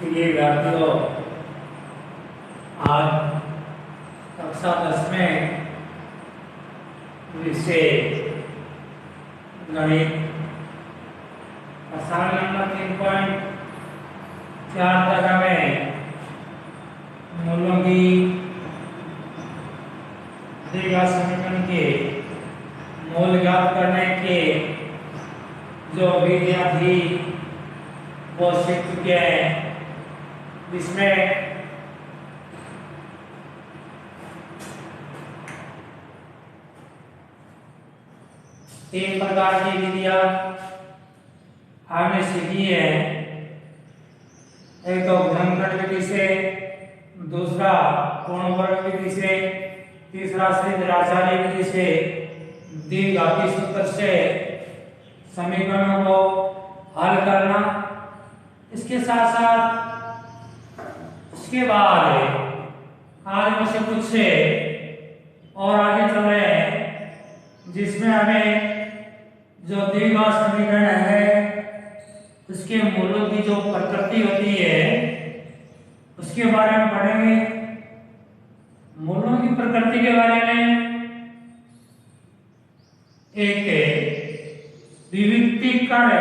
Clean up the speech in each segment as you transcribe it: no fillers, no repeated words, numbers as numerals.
प्रिय विद्यार्थियों, आज कक्षा 10 में विषय गणित प्रश्न नंबर 3.4 तक हमें मूलों की द्विघात समीकरण के मूल ज्ञात करने के जो विधियां थी वो सीख चुके हैं। इसमें तीन प्रकार की विधियां हमने सीखी है। एक तो घनघट विधि से, दूसरा पूर्ण वर्ग विधि से, तीसरा श्रीधराचार्य विधि से द्विघाती सूत्र से समीकरणों को हल करना। इसके साथ साथ इसके बाद आज मुझसे कुछ से और आगे चल रहे हैं, जिसमें हमें जो द्विघात समीकरण है उसके मूलों की जो प्रकृति होती है उसके बारे में पढ़ेंगे। मूलों की प्रकृति के बारे में एक विविक्तीकरण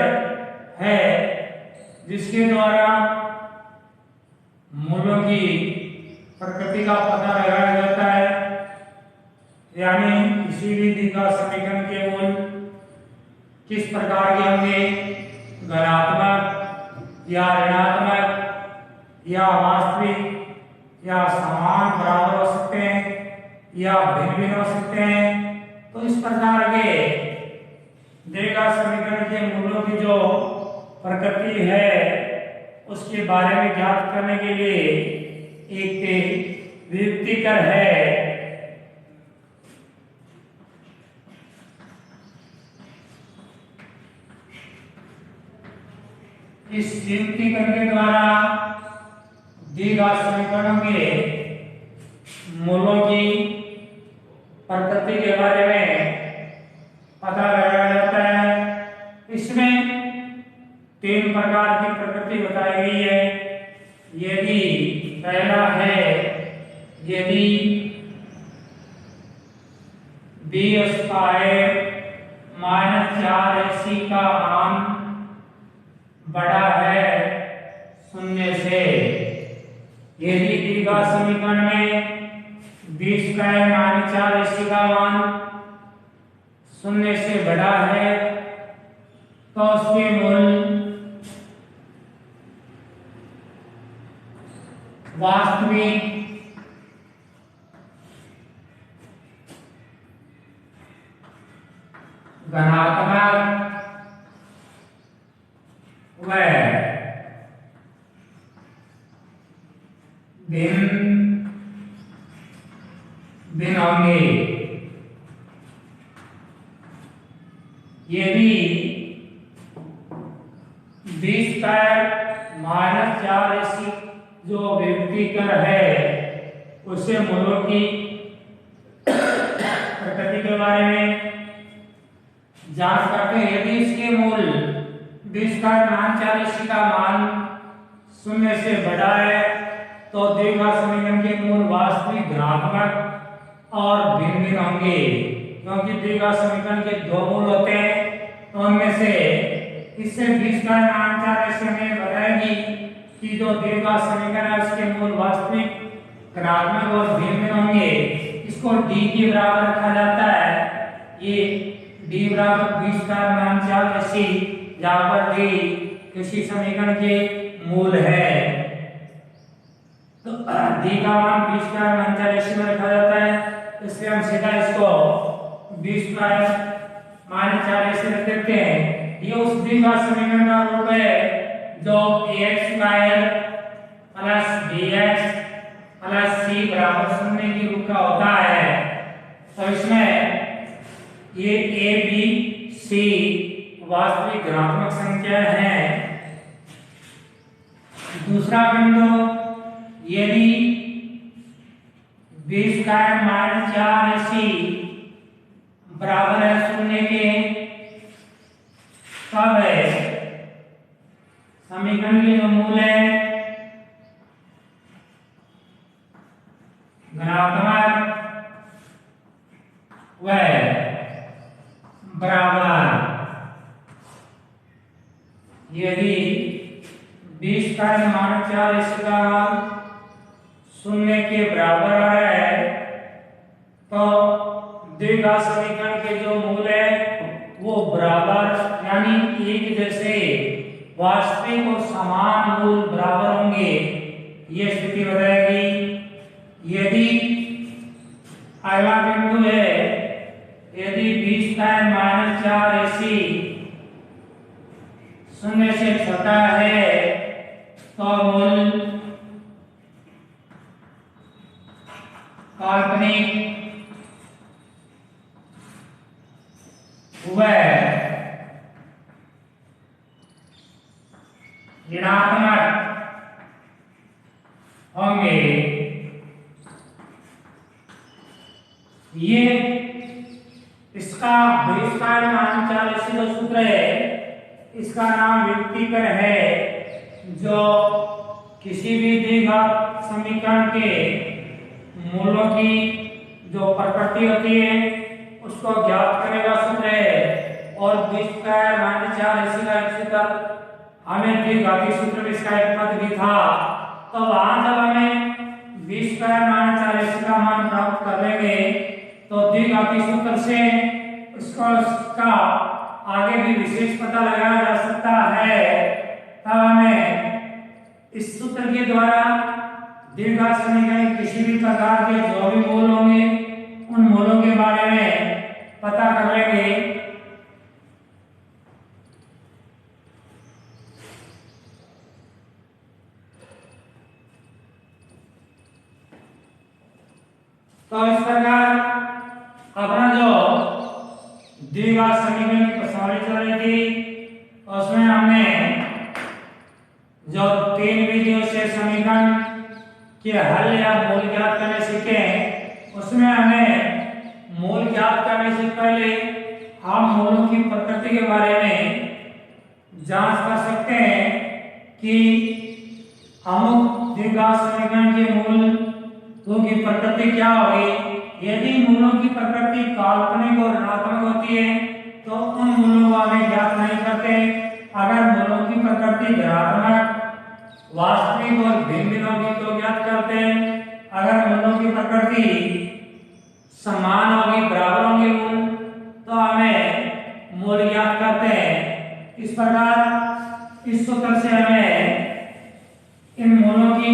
है जिसके द्वारा मूलों की प्रकृति का पता लगाया जाता है। यानी किसी भी द्विघात समीकरण के मूल किस प्रकार के होंगे, धनात्मक या ऋणात्मक या वास्तविक या समान बराबर हो सकते हैं या भिन्न भिन्न हो सकते हैं। तो इस प्रकार के द्विघात समीकरण के मूलों की जो प्रकृति है उसके बारे में ज्ञात करने के लिए एक विविक्तीकरण है। इस विविक्तीकरण के द्वारा द्विघात समीकरणों के मूलों की प्रकृति के बारे में पता लगाया जाता है। इसमें तीन प्रकार की प्रकृति बताई गई है। यदि पहला है यदि बी स्क्वायर माइनस 4ac का मान बड़ा है शून्य से। यदि द्विघात समीकरण में बी स्क्वायर माइनस 4ac का मान शून्य से बड़ा है तो उसके मूल वास्तविक धनात्मक व भिन्न भिन्न होंगे। यदि बी स्क्वायर माइनस 4ac जो विविक्तीकरण है उससे मूलों की प्रकृति के बारे में जांच करते हैं। यदि इसके मूल बी स्क्वायर माइनस 4ac का मान शून्य से बड़ा है तो द्विघात समीकरण के मूल वास्तविक धनात्मक और भिन्न भिन्न होंगे। क्योंकि द्विघात समीकरण के दो मूल होते हैं तो उनमें से इससे बी स्क्वायर माइनस 4ac हमें बताएगी कि जो द्विघात समीकरण है उसके मूल वास्तविक धनात्मक और भिन्न भिन्न होंगे। इसको d के बराबर रखा जाता है। ये d बराबर बी स्क्वायर माइनस 4ac जहाँ पर d किसी समीकरण के मूल है तो d का मान बी स्क्वायर माइनस 4ac में रखा जाता है। इसलिए हम सीधा इसको बी स्क्वायर माइनस 4ac रख देते हैं। ये उस द्विघात समीकरण का रूप है जो ax square plus bx plus c बराबर शून्य के रूप का होता है। तो इसमें ये a b c वास्तविक धनात्मक संख्या है। दूसरा बिंदु यदि बी स्क्वायर माइनस 4ac बराबर है शून्य के, तब है समीकरण के जो मूल है धनात्मक व बराबर यदि 20 का मान 4 इसका शून्य के बराबर है तो द्विघात समीकरण के जो मूल है वो बराबर यानी एक जैसे वास्तविक और समान मूल बराबर होंगे, ये स्थिति बताएगी। यदि अगला बिंदु है यदि 20 का माइनस 4 ऐसी शून्य से छोटा है तो मूल काल्पनिक व ऋणात्मक होंगे। ये इसका बहिष्कार मान 4 ऐसी जो सूत्र है इसका नाम व्यक्तिकर है, जो किसी भी द्विघात समीकरण के मूलों की जो प्रकृति होती है उसको ज्ञात करने का सूत्र है। और 20 का मान 4 ऐसी का एक सूत्र हमें द्विघाती सूत्र में इसका एक पद भी था, तो वहां जब हमें 20 का मान 4 ऐसी का मान प्राप्त कर लेंगे तो द्विघाती सूत्र से उसका आगे भी विशेष पता लगाया जा सकता है। तब हमें इस सूत्र के द्वारा द्विघात समीकरण किसी भी प्रकार के जो भी मूल होंगे उन मूलों के बारे में पता कर लेंगे। तो इस प्रकार अपना जो द्विघात समीकरण की प्रश्नावली चल रही थी उसमें हमने जो 3 विधियों से समीकरण के हल या मूल ज्ञात करने सीखे, उसमें हमें मूल ज्ञात करने से पहले हम मूलों की प्रकृति के बारे में जांच कर सकते हैं कि अमुक द्विघात समीकरण के मूलों की प्रकृति क्या होगी। यदि मूलों की प्रकृति काल्पनिक और ऋणात्मक होती है तो उन मूलों को हमें ज्ञात नहीं करते। अगर मूलों की प्रकृति धनात्मक वास्तविक और भिन्न भिन्न होगी तो ज्ञात करते हैं। अगर मूलों की प्रकृति समान होगी बराबर होंगे मूल तो हमें मूल ज्ञात करते हैं। इस प्रकार इस सूत्र से हमें इन मूलों की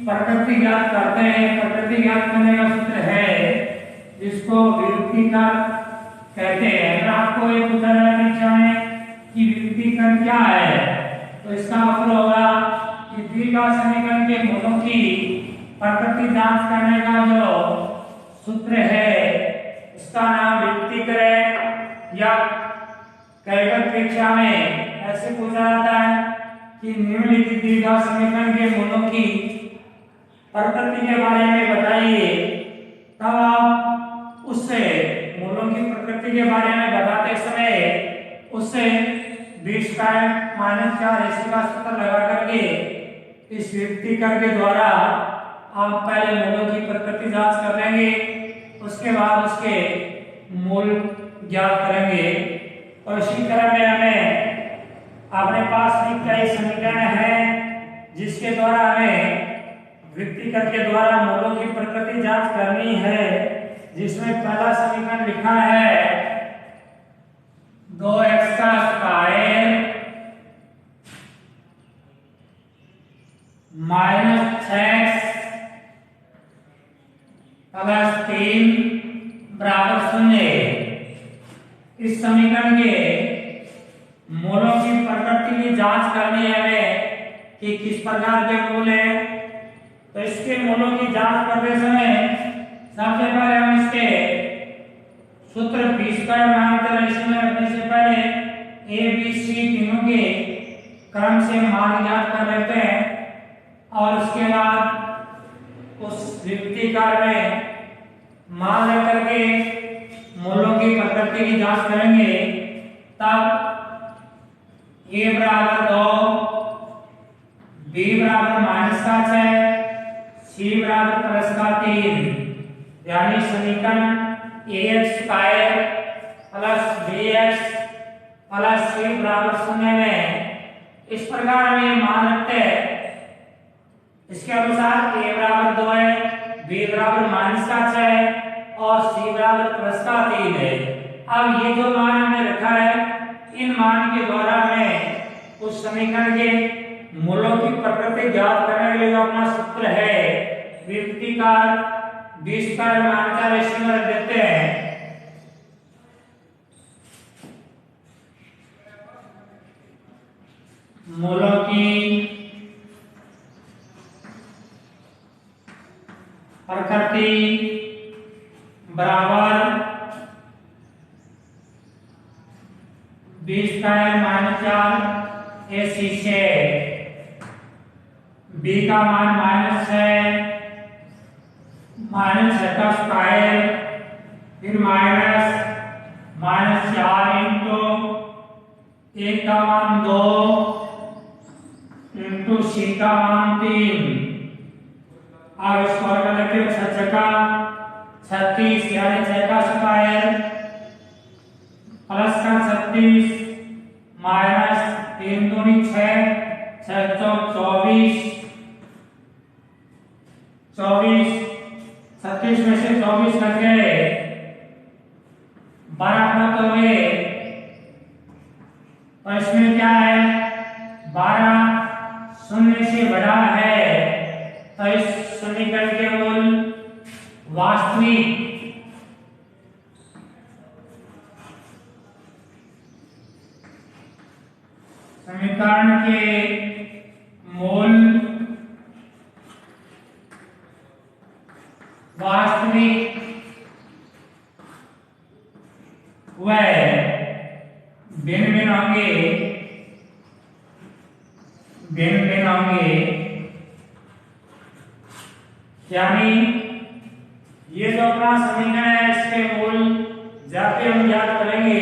प्रकृति ज्ञात करते हैं। प्रकृति ज्ञात करने का सूत्र है जिसको व्युत्पत्तिकर कहते हैं। अगर आपको ये पूछा जाए परीक्षा में कि व्युत्पत्तिकर क्या है तो इसका उत्तर होगा कि द्विघात समीकरण के मूलों की प्रकृति जांच करने का जो सूत्र है उसका नाम व्युत्पत्तिकर है। या कैलकुलस परीक्षा में ऐसे पूछा जाता है कि निम्नलिखित द्विघात समीकरण के मूलों की प्रकृति के बारे में बताइए, तब आप उससे मूलों की प्रकृति के बारे में बताते समय उससे 20 का माइनस 4 ऐसी का सूत्र लगा करके इस व्युत्पत्तिकर के द्वारा आप पहले मूलों की प्रकृति जांच कर लेंगे, उसके बाद उसके मूल ज्ञात करेंगे। और इसी तरह में हमें अपने पास भी कई समीकरण हैं जिसके द्वारा हमें व्युत्पत्तिकर के द्वारा मूलों की प्रकृति जांच करनी है, जिसमें पहला समीकरण लिखा है 2x का स्क्वायर माइनस 6x प्लस 3 बराबर 0। इस समीकरण के मूलों की प्रकृति की जांच करनी है हमें कि किस प्रकार के मूल है। तो इसके मूलों की जांच करते समय सबसे पहले हम इसके सूत्र 20 का मान रखने से पहले ए बी सी तीनों के क्रम से मान ज्ञात कर लेते हैं और उसके बाद उस व्युत्पत्तिकर में मान लेकर के मूलों की प्रकृति की जांच करेंगे। तब a बराबर 2, b बराबर -5 है, c बराबर प्लस का 3, यानी समीकरण ax square plus bx plus c बराबर 0 में इस प्रकार में मान रखते हैं। इसके अनुसार a बराबर 2 है, b बराबर माइनस का 6 है और c बराबर प्लस का 3 है। अब ये जो मान हमने रखा है, इन मान के द्वारा हमें उस समीकरण के मूलों की प्रकृति ज्ञात करने के लिए जो अपना सूत्र है व्युत्पत्ति का b स्क्वायर मान 4 इसी में रख देते हैं। मूलों की प्रकृति बराबर b स्क्वायर माइनस 4 ac से b का मान माइनस है, माइनस का स्क्वायर फिर माइनस 4 इंटू 1 का मान 2 इंटू c का मान 3। अब इसको अलग लिखे 6 का 36 यानी 6 का स्क्वायर प्लस का 36 माइनस 3 दूनी 6 6 24 36 में से 24 लग गए 12 तो हुए, और इसमें क्या है 12 शून्य से बड़ा है, तो इस समीकरण के मूल वास्तविक समीकरण के मूल वास्तविक वह भिन्न होंगे, यानी ये जो अपना समीकरण है इसके मूल जब भी हम ज्ञात करेंगे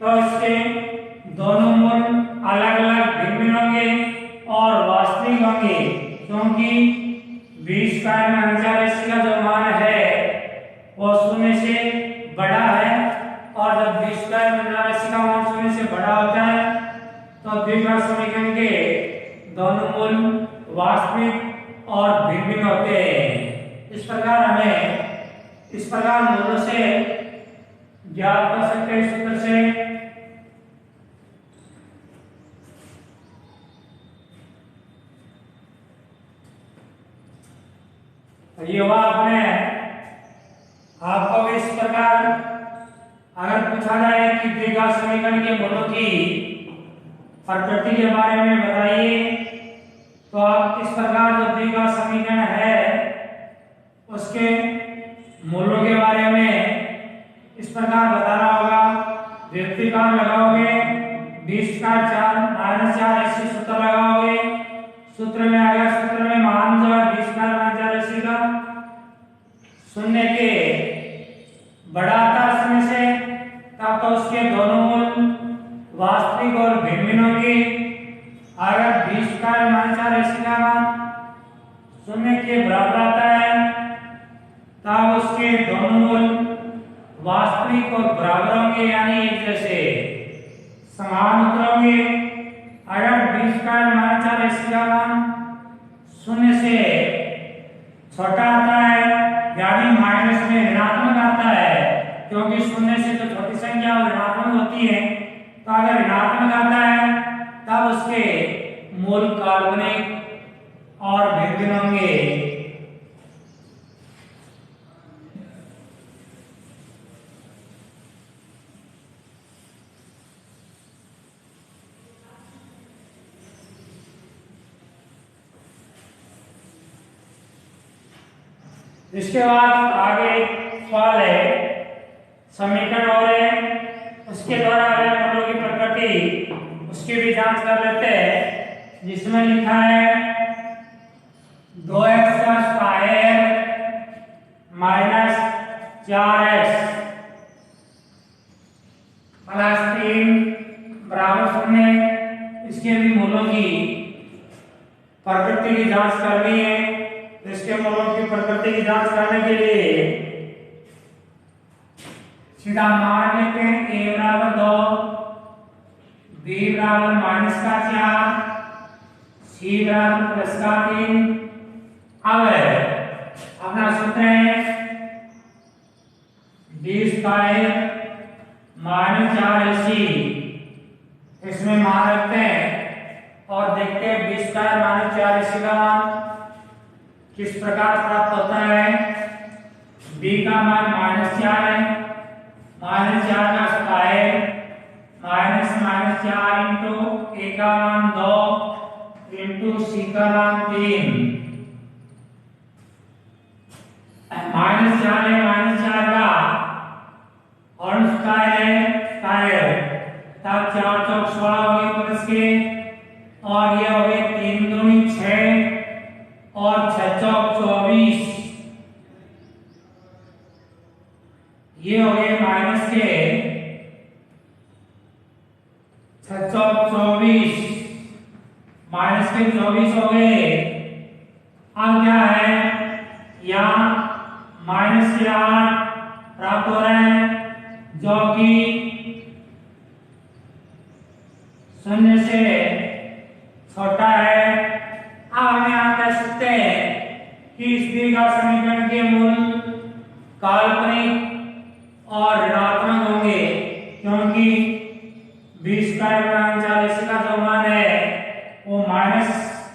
तो इसके दोनों मूल अलग अलग भिन्न होंगे और वास्तविक होंगे, क्योंकि b स्क्वायर में 4ac का जो मान है वो 0 से बड़ा है, और जब b स्क्वायर में 4ac का मान 0 से बड़ा होता है तो द्विघात समीकरण के दोनों मूल वास्तविक और भिन्न होते हैं। इस प्रकार हमें इस प्रकार मूलों से ज्ञात कर सकते हैं सूत्र से। ये हुआ आपने आपको इस प्रकार अगर पूछा जाए कि द्विघात समीकरण के मूलों की प्रकृति के बारे में बताइए, तो आप इस प्रकार जो द्विघात समीकरण है उसके मूलों के बारे में इस प्रकार बताना होगा। व्युत्पत्ति का लगाओगे b स्क्वायर 4 माइनस 4 ac सूत्र लगाओगे, सूत्र में आएगा, सूत्र में मान जो है b स्क्वायर माइनस 4 ac का 0 के बड़ा आता है 0 से, तब तो उसके दोनों मूल वास्तविक और भिन्न होंगे। अगर b स्क्वायर माइनस 4 ac का मान 0 के बराबर आता है तब उसके दोनों मूल वास्तविक और बराबर होंगे, यानी एक जैसे समान उत्तर होंगे। अगर b स्क्वायर माइनस 4 ac का मान 0 से छोटा आता है, यानी माइनस में ऋणात्मक आता है, क्योंकि 0 से तो छोटी संख्या ऋणात्मक होती है, तो अगर ऋणात्मक आता है तब उसके मूल काल्पनिक और भिन्न होंगे। इसके बाद आगे सवाल है समीकरण और है, उसके द्वारा अगर मूलों की प्रकृति उसकी भी जांच कर लेते हैं, जिसमें लिखा है 2x का स्क्वायर माइनस 4x प्लस 3 बराबर 0। इसके भी मूलों की प्रकृति की जांच करनी है। इसके मूलों की प्रकृति की जांच करने के लिए सीधा मान लेते हैं a बराबर 2, b बराबर -4, c बराबर +3। अब अपना सूत्र है b² -4ac, इसमें मान रखते हैं और देखते हैं b² -4ac का मान किस प्रकार प्राप्त होता है। b का मान -4 है, -4 का स्क्वायर -4 इंटू a का मान 2 इंटू c का मान 3, -4 है, -4 का और स्क्वायर है स्क्वायर, तब 4 चौक 16 हो गए प्लस के, और ये हो गए 3 दूनी 6 और 6 चौक 24, ये हो गए माइनस के 6 चौक 24, माइनस के 24 हो गए। अब क्या है, यहाँ माइनस के 8 प्राप्त हो रहे हैं जो कि 0 से छोटा है। अब हम यहाँ कह सकते हैं कि इस दीर्घा समीकरण के मूल काल्पनिक और ऋणात्मक होंगे, क्योंकि b² -4ac का जो मान है वो माइनस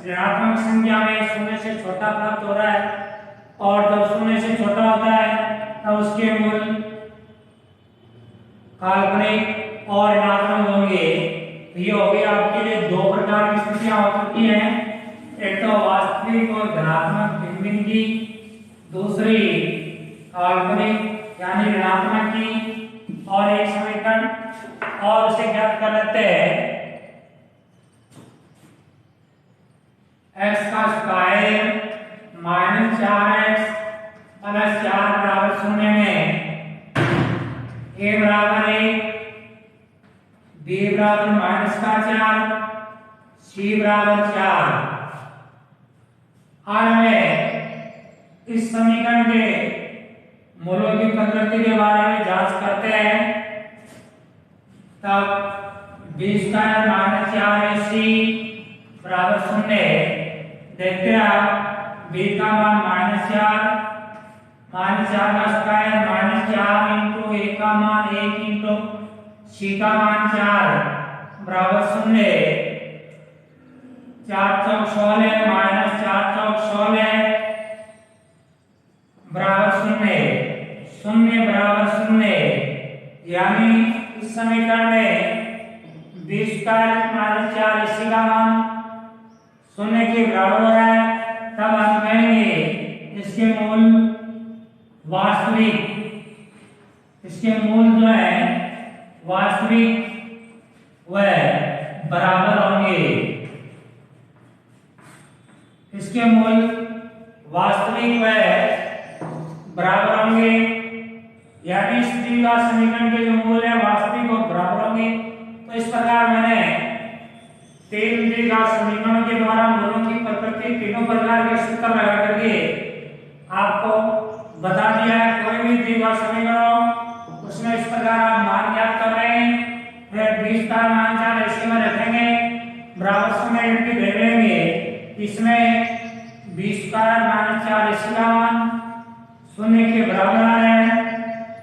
ऋणात्मक संख्या में 0 से छोटा प्राप्त हो रहा है, और जब 0 से छोटा होता है तब उसके मूल काल्पनिक और ऋणात्मक होंगे। तो ये हो गई आपके लिए दो प्रकार की स्थितियां हो चुकी हैं, एक तो वास्तविक और धनात्मक भिन्न की, दूसरी काल्पनिक यानी ऋणात्मक की। और एक समीकरण और उसे ज्ञात कर लेते हैं, x का स्क्वायर -4x + 4 बराबर 0 में a बराबर 1, b बराबर -4, c बराबर 4। और हमें इस समीकरण के मूलों की प्रकृति के बारे में जांच करते हैं, तब b² -4ac बराबर 0 देखते हैं आप, b का मान -4 का स्क्वायर -4 इंटू a का मान 1 इंटू c का मान 4 बराबर 0, 4 चौक 16 -4 चौक 16 बराबर 0 बराबर 0, यानी इस समीकरण में b² -4ac का मान 0 के बराबर हो रहा है। तब हम कहेंगे इसके मूल वास्तविक, इसके मूल जो है वास्तविक वह बराबर होंगे, इसके मूल वास्तविक वह बराबर होंगे, यानी इस दीर्घा समीकरण के जो मूल है वास्तविक और बराबर होंगे। तो इस प्रकार मैंने 3 दीर्घा समीकरणों के द्वारा मूलों की प्रकृति तीनों प्रकार के सूत्र लगा करके आपको बता दिया है। कोई भी दीर्घा समीकरण हो उसमें इस प्रकार आप मान ज्ञात कर रहे हैं, फिर b² -4ac में रखेंगे, बराबर 0 इनके दे देंगे, इसमें b² -4ac का मान 0 के बराबर आ रहा है,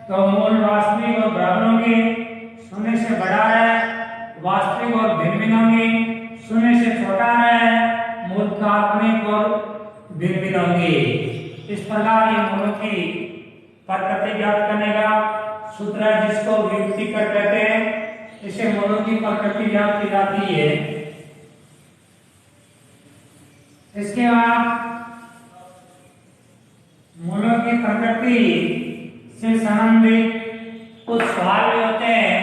तो मूल वास्तविक और बराबर होंगे, 0 से बड़ा है वास्तविक और भिन्न होंगे, 0 से छोटा है मूल काल्पनिक और भिन्न होंगे। इस प्रकार ये मूलों की प्रकृति ज्ञात करने का सूत्र है, जिसको व्युत्पत्तिकर कहते हैं, इसे मूलों की प्रकृति ज्ञात की जाती है। इसके बाद मूलों की प्रकृति से संबंधित कुछ सवाल भी होते हैं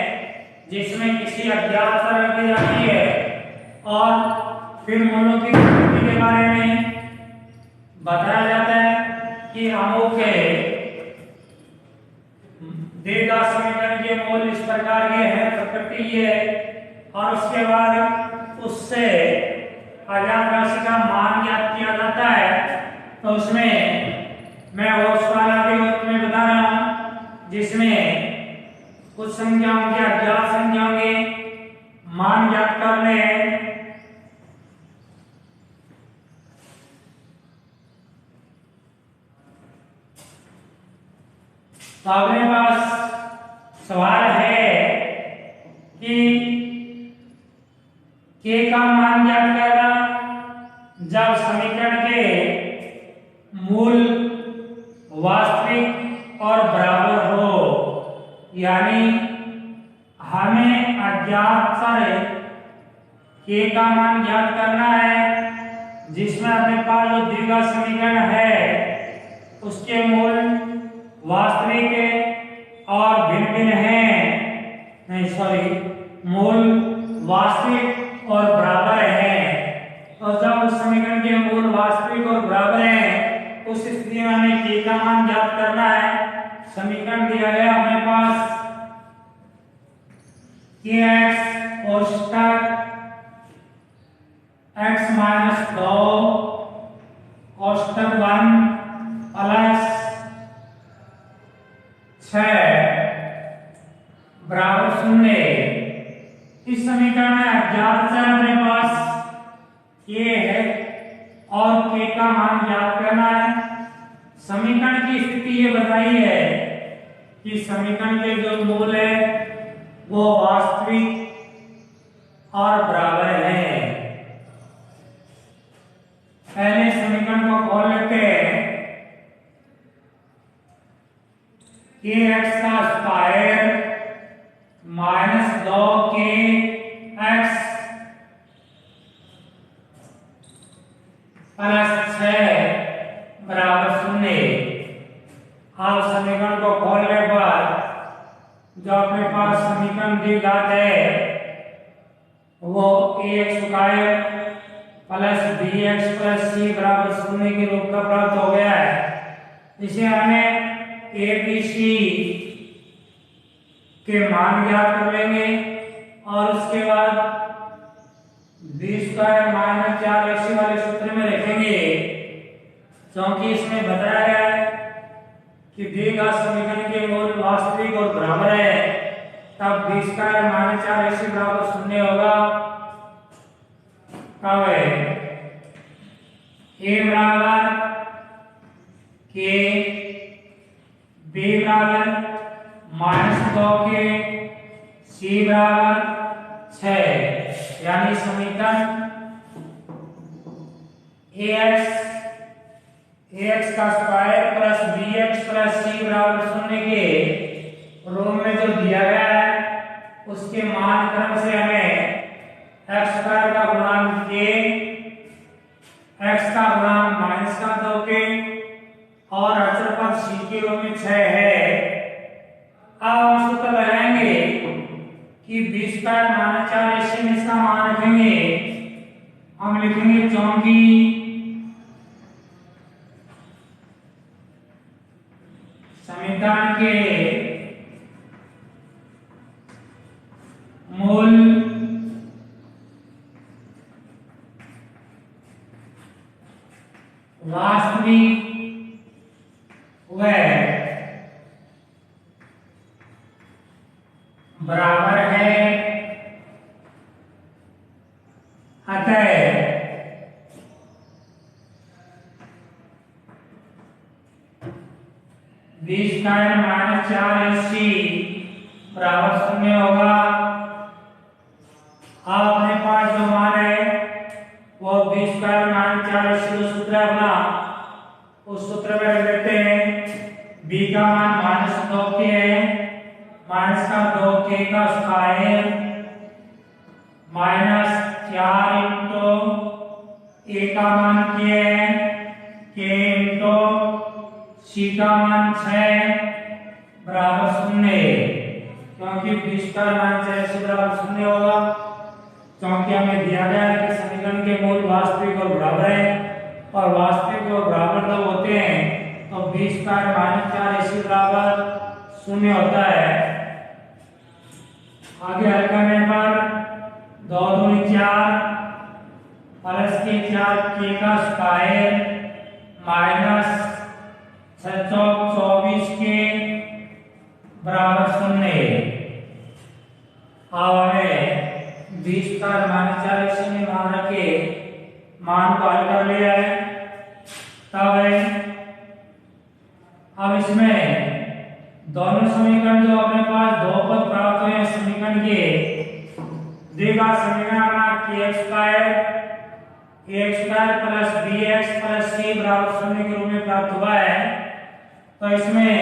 जिसमें किसी अज्ञात तरह की जाती है, और फिर मूलों की प्रकृति के बारे में बताया जाता है कि अमुक के दीर्घा समीकरण के मूल इस प्रकार के हैं, प्रकृति ये, और उसके बाद उससे अज्ञात राशि का मान ज्ञात किया जाता है, तो उसमें मैं वो सवाल आगे में बता रहा हूं जिसमें कुछ संख्याओं के अज्ञात संख्याओं के मान ज्ञात करने हैं। तो अपने पास सवाल है कि के का मान ज्ञात करना जब समीकरण के मूल वास्तविक और बराबर हो, यानी हमें अज्ञात चर के का मान ज्ञात करना है जिसमें अपने पास जो द्विघात समीकरण है उसके मूल वास्तविक और भिन्न भिन्न हैं, नहीं सॉरी मूल वास्तविक और बराबर है। तो जब उस समीकरण के मूल वास्तविक और बराबर हैं उस स्थिति में हमें के का मान ज्ञात करना है। समीकरण दिया गया हमारे पास kx कोष्ठक x माइनस 2 कोष्ठक 1 प्लस 6 बराबर 0। इस समीकरण में अज्ञात चर अपने पास k है और k का मान ज्ञात करना है। समीकरण की स्थिति ये बताई है कि समीकरण के जो मूल है वो वास्तविक और बराबर है। पहले समीकरण को खोल लेते हैं। kx का स्क्वायर माइनस 2kx प्लस 6 बराबर 0। अब समीकरण को खोलने पर जो अपने पास समीकरण द्विघात है वो ax square plus bx plus c बराबर 0 के रूप का प्राप्त हो गया है। इसे हमें abc के मान ज्ञात कर लेंगे और उसके बाद b स्क्वायर माइनस 4ac वाले सूत्र में रखेंगे, क्योंकि इसमें बताया गया है कि द्विघात समीकरण के मूल वास्तविक और बराबर है, तब b स्क्वायर माइनस 4ac बराबर 0 होगा। कब है a बराबर k, b बराबर माइनस 2k, c बराबर 6, यानी समीकरण ax का square plus bx plus c बराबर 0 के रूप में जो दिया गया है उसके मान क्रम से हमें x स्क्वायर का गुणांक k, x का गुणांक माइनस का 2k और अचर पद c के रूप में 6 है। अब हम सूत्र लगाएंगे कि b स्क्वायर माइनस 4ac में इसका मान रखेंगे, हम लिखेंगे 34 समीकरण के मूल वास्तविक व बराबर है, अतः b स्क्वायर माइनस 4ac बराबर 0 होगा। अब अपने पास जो मान है वो b स्क्वायर माइनस 4ac जो सूत्र है अपना उस सूत्र में रख देते हैं। b का मान माइनस 2k है, माइनस का 2k का स्क्वायर माइनस 4 इंटू a का मान k है, k इंटू c का मान 6 बराबर 0, क्योंकि b स्क्वायर माइनस 4ac बराबर 0 होगा, क्योंकि हमें दिया गया है कि समीकरण के मूल वास्तविक और बराबर है और वास्तविक और बराबर जब होते हैं तो b स्क्वायर माइनस 4ac बराबर 0 होता है। आगे हल करने पर 2 दूनी 4 प्लस के 4 k का स्क्वायर माइनस 624 के बराबर 0। अब हमें 20 का -40 में मान रखे मान को हल कर लिया है। तब अब इसमें दोनों समीकरण जो अपने पास दो पद प्राप्त हुए समीकरण के देगा समीकरण kx² plus bx plus c बराबर 0 के रूप में प्राप्त हुआ है। तो इसमें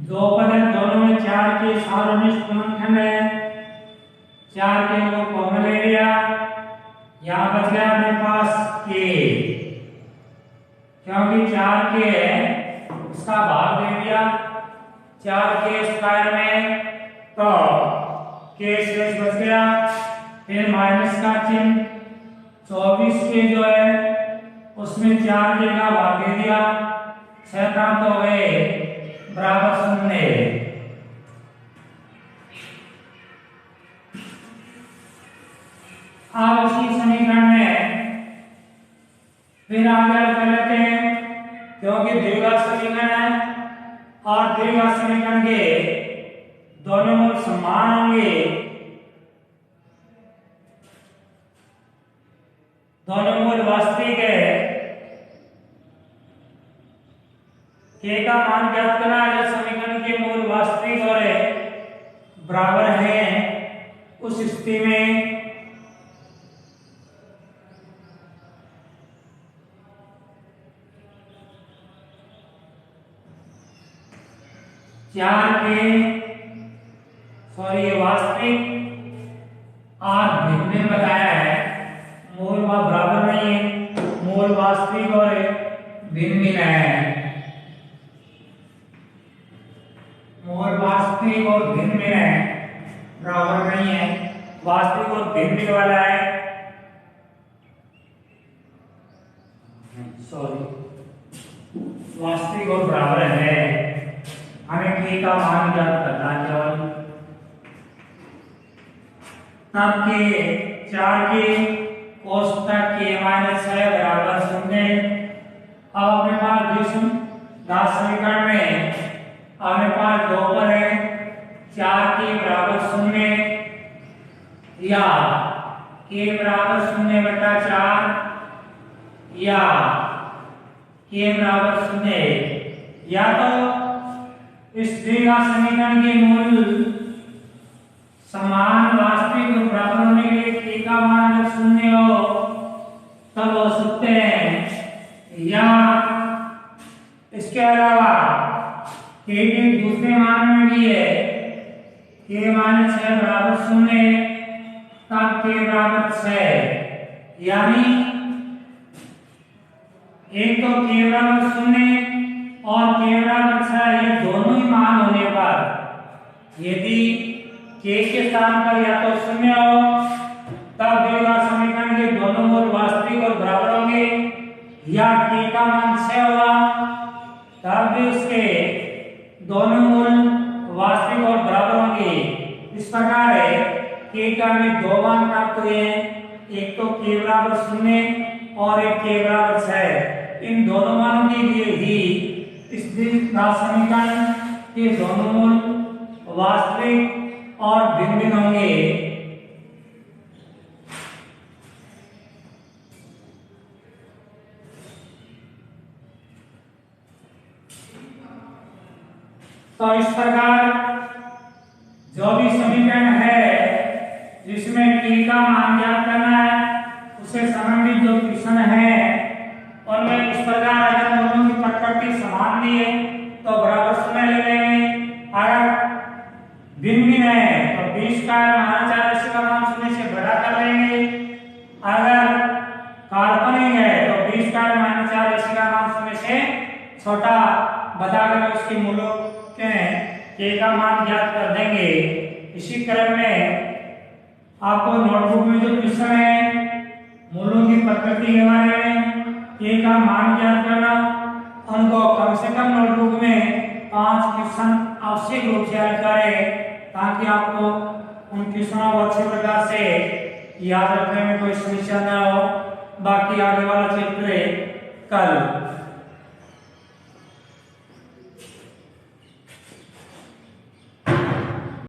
दो पद हैं, दोनों में 4 के सार्वनिष्ठ गुणनखंड है, 4 के को कॉमन ले लिया, यहाँ बच गया अपने पास k, क्योंकि 4 के इसका भाग दे दिया 4k² में, तो k शेष बच गया, फिर माइनस का चिन्ह 24 के जो है उसमें 4 के का भाग दे दिया, 6 प्राप्त हो गए बराबर 0। अब इसी समीकरण में फिर आगे कर लेते हैं, क्योंकि द्विघात समीकरण है और द्विघात समीकरण के दोनों मूल समान होंगे, दोनों मूल वास्तविक है। k का मान ज्ञात करना है जब समीकरण के मूल वास्तविक और बराबर हैं, उस स्थिति में ये वास्तविक और भिन्न बताया है, मूल व बराबर नहीं है, मूल वास्तविक और भिन्न है, मूल वास्तविक और भिन्न है, बराबर नहीं है, वास्तविक और भिन्न वाला है, वास्तविक और बराबर है। हमें k का मान ज्ञात करना है केवल, तब के 4 के कोष्टक k - 6 बराबर 0। अब अपने पास दास समीकरण में अपने पास दो पद है, 4 के बराबर 0 या k बराबर 0/4 या k बराबर 0, या तो इस द्विघात समीकरण के मूल समान वास्तविक और बराबर होने के लिए k का मान जब 0 हो तब हो सकते हैं, या इसके अलावा k के दूसरे मान में भी है, k - 6 बराबर 0 तब k बराबर 6, यानी एक तो k बराबर 0 और k बराबर 6 ये दोनों ही मान होने पर यदि k के स्थान पर या तो 0 हो तब द्विघात समीकरण के दोनों मूल वास्तविक और बराबर होंगे, या k का मान 6 होगा तब भी उसके दोनों मूल वास्तविक और बराबर होंगे। इस प्रकार है k का में दो मान प्राप्त हुए हैं, एक तो k बराबर 0 और एक k बराबर 6। इन दोनों मानों के लिए ही इस द्विघात समीकरण के दोनों मूल वास्तविक और भिन्न होंगे। तो इस प्रकार जो भी समीकरण है जिसमें k का मान ज्ञात करना है उससे संबंधित जो प्रश्न है उनमें इस प्रकार अगर दोनों की प्रकृति समान दी है तो बराबर 0 ले लेंगे, अगर भिन्न है तो 20 का -40 का मान 0 से बड़ा कर लेंगे, अगर काल्पनिक है तो 20 का -40 का मान 0 से छोटा बताकर उसके मूलों के k का मान ज्ञात कर देंगे। इसी क्रम में आपको नोटबुक में जो प्रश्न है मूलों की प्रकृति के बारे में k का मान ज्ञात करना, उनको कम से कम नोटबुक में 5 क्वेश्चन आवश्यक रूप से हल करें ताकि आपको उन क्वेश्चनों को अच्छे प्रकार से याद रखने में कोई समस्या न हो। बाकी आगे वाला चैप्टर कल।